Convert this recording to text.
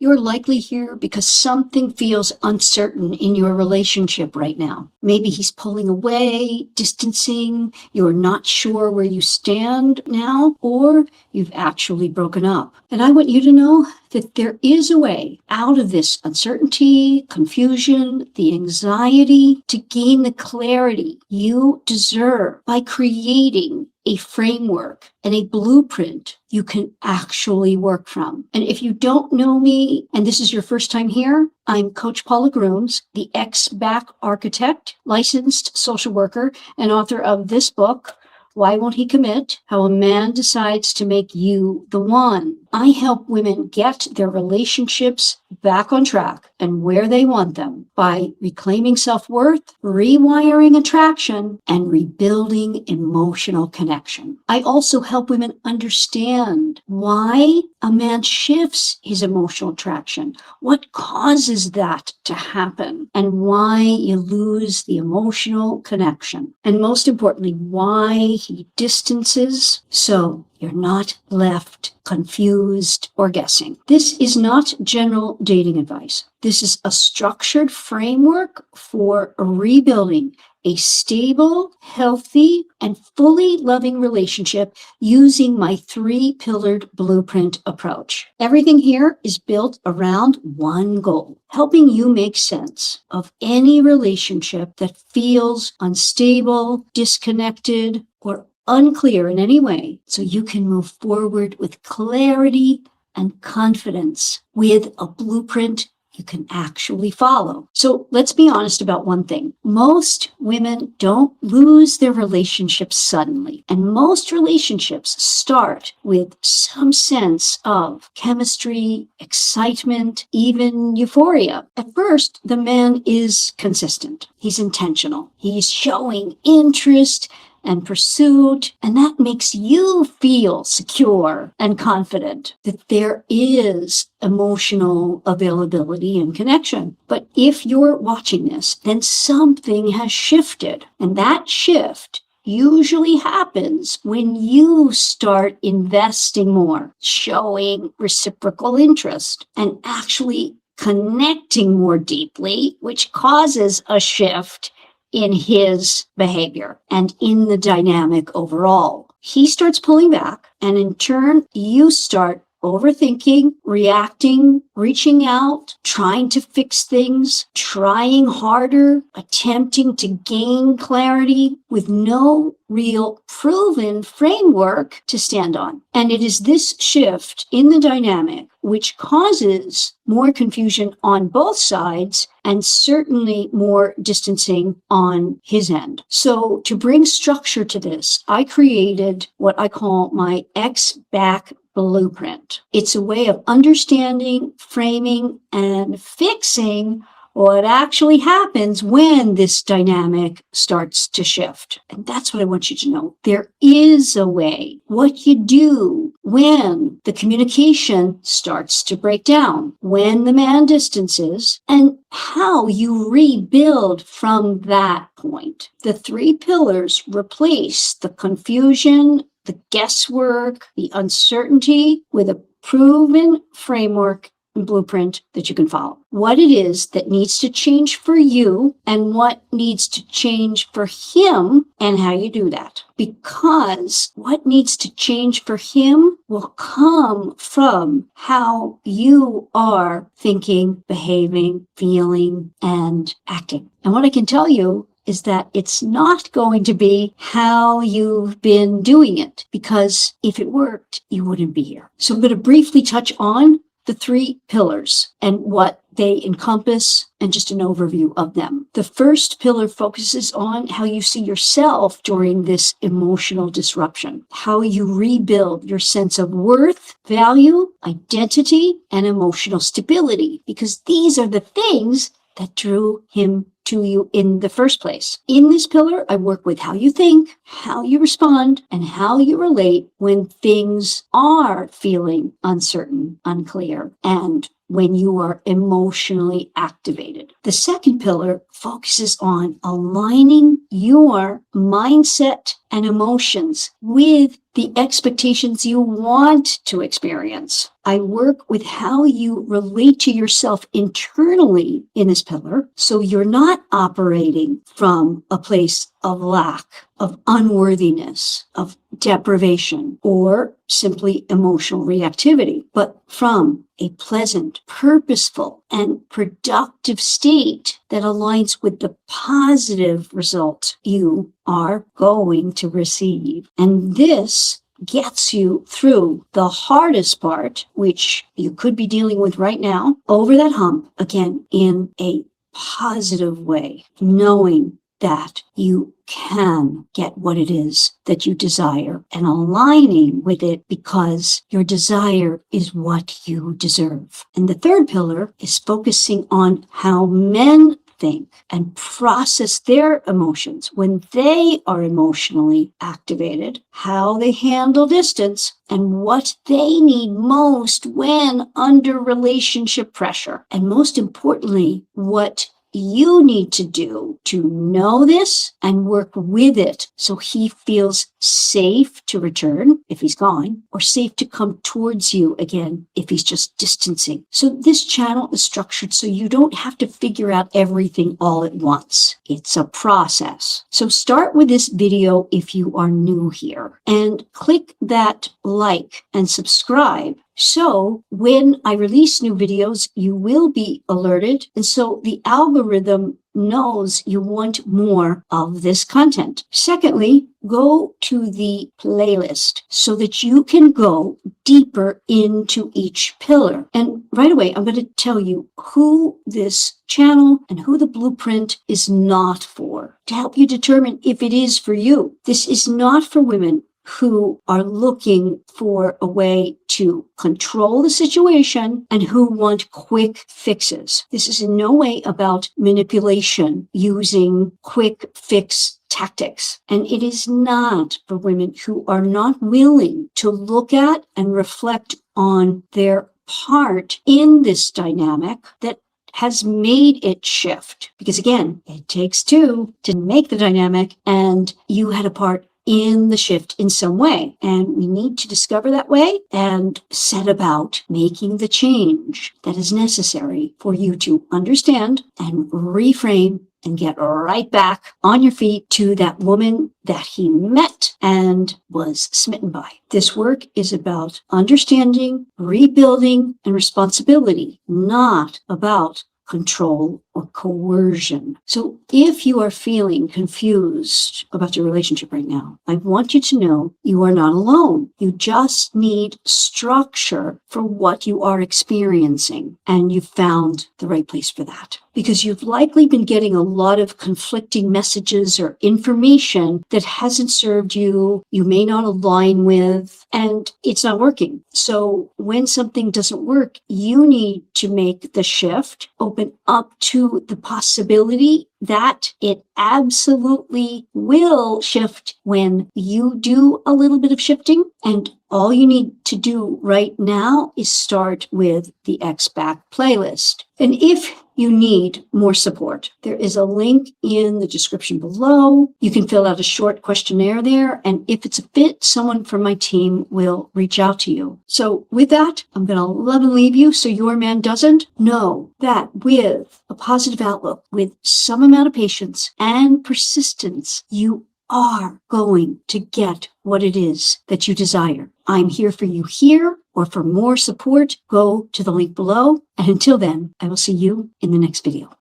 You're likely here because something feels uncertain in your relationship right now. Maybe he's pulling away, distancing, you're not sure where you stand now, or you've actually broken up. And I want you to know that there is a way out of this uncertainty, confusion, the anxiety, to gain the clarity you deserve by creating a framework and a blueprint you can actually work from. And if you don't know me, and this is your first time here, I'm Coach Paula Grooms, the ex-back architect, licensed social worker, and author of this book, Why Won't He Commit? How a Man Decides to Make You the One. I help women get their relationships back on track and where they want them by reclaiming self-worth, rewiring attraction, and rebuilding emotional connection. I also help women understand why a man shifts his emotional attraction, what causes that to happen, and why you lose the emotional connection. And most importantly, why he distances so you're not left confused or guessing. This is not general dating advice. This is a structured framework for rebuilding a stable, healthy, and fully loving relationship using my 3-pillared blueprint approach. Everything here is built around one goal: helping you make sense of any relationship that feels unstable, disconnected, or unclear in any way, so you can move forward with clarity and confidence with a blueprint you can actually follow. So let's be honest about one thing. Most women don't lose their relationships suddenly, and most relationships start with some sense of chemistry, excitement, even euphoria. At first, the man is consistent. He's intentional. He's showing interest and pursuit, and that makes you feel secure and confident that there is emotional availability and connection. But if you're watching this, then something has shifted, and that shift usually happens when you start investing more, showing reciprocal interest, and actually connecting more deeply, which causes a shift in his behavior and in the dynamic overall. He starts pulling back, and in turn, you start overthinking, reacting, reaching out, trying to fix things, trying harder, attempting to gain clarity with no real proven framework to stand on. And it is this shift in the dynamic which causes more confusion on both sides and certainly more distancing on his end. So to bring structure to this, I created what I call my ex-back blueprint. It's a way of understanding, framing, and fixing what actually happens when this dynamic starts to shift. And that's what I want you to know. There is a way. What you do when the communication starts to break down, when the man distances, and how you rebuild from that point. The 3 pillars replace the confusion, the guesswork, the uncertainty with a proven framework and blueprint that you can follow. What it is that needs to change for you and what needs to change for him and how you do that. Because what needs to change for him will come from how you are thinking, behaving, feeling, and acting. And what I can tell you is that it's not going to be how you've been doing it, because if it worked, you wouldn't be here. So I'm going to briefly touch on the 3 pillars and what they encompass and just an overview of them. The first pillar focuses on how you see yourself during this emotional disruption, how you rebuild your sense of worth, value, identity, and emotional stability, because these are the things that drew him to you in the first place. In this pillar, I work with how you think, how you respond, and how you relate when things are feeling uncertain, unclear, and when you are emotionally activated. The second pillar focuses on aligning your mindset and emotions with the expectations you want to experience. I work with how you relate to yourself internally in this pillar, so you're not operating from a place of lack, of unworthiness, of deprivation, or simply emotional reactivity, but from a pleasant, purposeful, and productive state that aligns with the positive result you are going to receive. And this gets you through the hardest part, which you could be dealing with right now, over that hump, again, in a positive way, knowing that you can get what it is that you desire and aligning with it because your desire is what you deserve. And the third pillar is focusing on how men think and process their emotions when they are emotionally activated, how they handle distance, and what they need most when under relationship pressure. And most importantly, what you need to do to know this and work with it so he feels safe to return if he's gone, or safe to come towards you again if he's just distancing. So this channel is structured so you don't have to figure out everything all at once. It's a process. So start with this video if you are new here and click that like and subscribe. So when I release new videos, you will be alerted. And so the algorithm knows you want more of this content. Secondly, go to the playlist so that you can go deeper into each pillar. And right away, I'm going to tell you who this channel and who the blueprint is not for, to help you determine if it is for you. This is not for women who are looking for a way to control the situation and who want quick fixes. This is in no way about manipulation using quick fix tactics. And it is not for women who are not willing to look at and reflect on their part in this dynamic that has made it shift. Because again, it takes two to make the dynamic, and you had a part in the shift in some way. And we need to discover that way and set about making the change that is necessary for you to understand and reframe and get right back on your feet to that woman that he met and was smitten by. This work is about understanding, rebuilding, and responsibility, not about control or coercion. So if you are feeling confused about your relationship right now, I want you to know you are not alone. You just need structure for what you are experiencing, and you've found the right place for that. Because you've likely been getting a lot of conflicting messages or information that hasn't served you, you may not align with, and it's not working. So when something doesn't work, you need to make the shift, open up to the possibility that it absolutely will shift when you do a little bit of shifting. And all you need to do right now is start with the X-Back playlist. And if you need more support, there is a link in the description below. You can fill out a short questionnaire there, and if it's a fit, someone from my team will reach out to you. So with that, I'm going to love and leave you so your man doesn't. Know that with a positive outlook, with some amount of patience and persistence, you are going to get what it is that you desire. I'm here for you here, or for more support, go to the link below. And until then, I will see you in the next video.